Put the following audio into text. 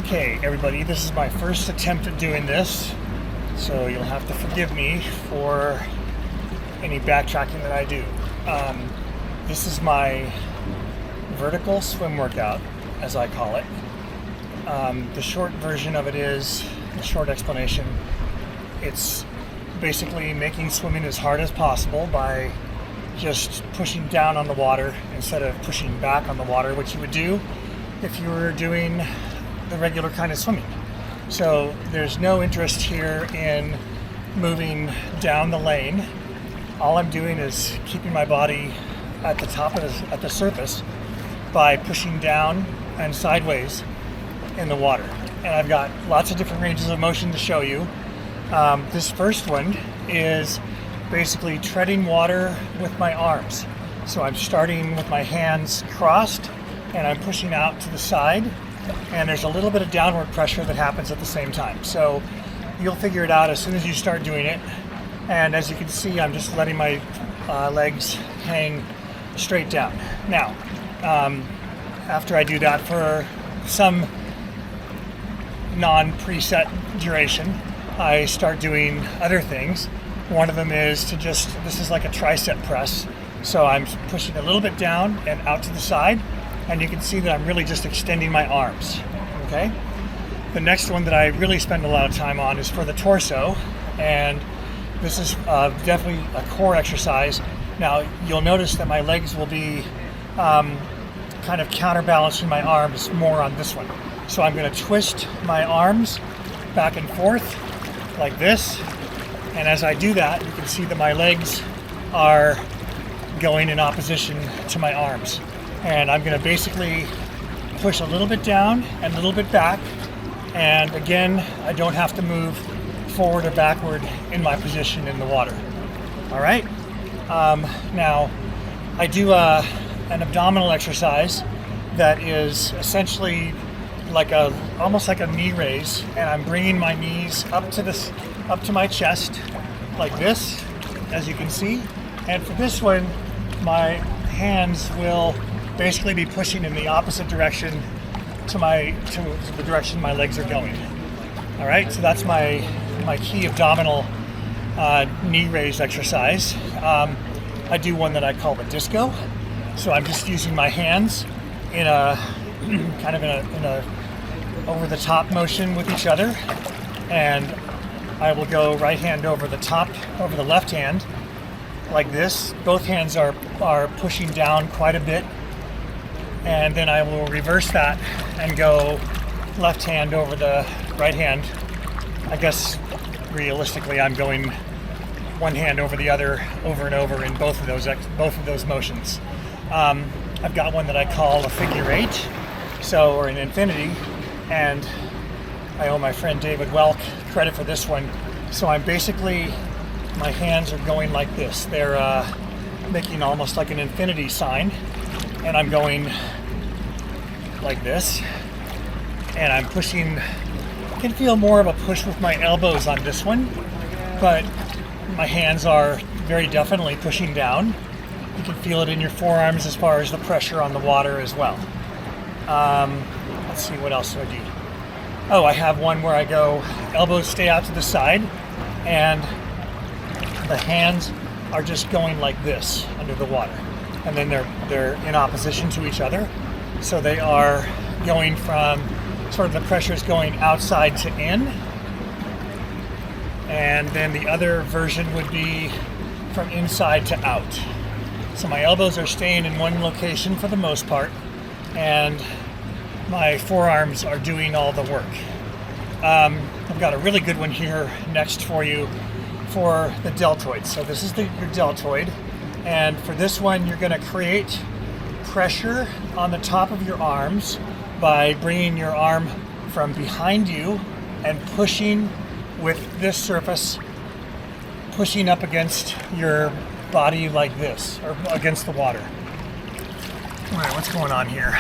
Okay, everybody, this is my first attempt at doing this, so you'll have to forgive me for any backtracking that I do. This is my vertical swim workout, as I call it. The short version of it is, the short explanation, it's basically making swimming as hard as possible by just pushing down on the water instead of pushing back on the water, which you would do if you were doing the regular kind of swimming. So there's no interest here in moving down the lane. All I'm doing is keeping my body at the top of at the surface by pushing down and sideways in the water. And I've got lots of different ranges of motion to show you. This first one is basically treading water with my arms. So I'm starting with my hands crossed and I'm pushing out to the side, and there's a little bit of downward pressure that happens at the same time. So you'll figure it out as soon as you start doing it. And as you can see, I'm just letting my legs hang straight down. Now, after I do that for some non-preset duration, I start doing other things. One of them is this is like a tricep press. So I'm pushing a little bit down and out to the side, and you can see that I'm really just extending my arms, okay? The next one that I really spend a lot of time on is for the torso, and this is definitely a core exercise. Now, you'll notice that my legs will be kind of counterbalancing my arms more on this one. So I'm gonna twist my arms back and forth like this, and as I do that, you can see that my legs are going in opposition to my arms. And I'm gonna basically push a little bit down and a little bit back. And again, I don't have to move forward or backward in my position in the water. All right. Now, I do an abdominal exercise that is essentially like almost like a knee raise, and I'm bringing my knees up to my chest like this, as you can see. And for this one, my hands will basically be pushing in the opposite direction to the direction my legs are going. All right, so that's my key abdominal knee raise exercise. I do one that I call the disco. So I'm just using my hands in a kind of in a over the top motion with each other, and I will go right hand over the left hand like this. Both hands are pushing down quite a bit, and then I will reverse that and go left hand over the right hand. I guess realistically I'm going one hand over the other over and over in both of those motions. I've got one that I call a figure eight, or an infinity, and I owe my friend David Welk credit for this one. So I'm basically, my hands are going like this. They're making almost like an infinity sign, and I'm going like this, and I'm pushing. I can feel more of a push with my elbows on this one, but my hands are very definitely pushing down. You can feel it in your forearms as far as the pressure on the water as well. Let's see, what else do I do? Oh, I have one where I go, elbows stay out to the side, and the hands are just going like this under the water. And then they're in opposition to each other. So they are going from, sort of the pressure is going outside to in. And then the other version would be from inside to out. So my elbows are staying in one location for the most part, and my forearms are doing all the work. I've got a really good one here next for you for the deltoid. So this is your deltoid, and for this one you're going to create pressure on the top of your arms by bringing your arm from behind you and pushing with this surface, pushing up against your body like this, or against the water. All right, what's going on here?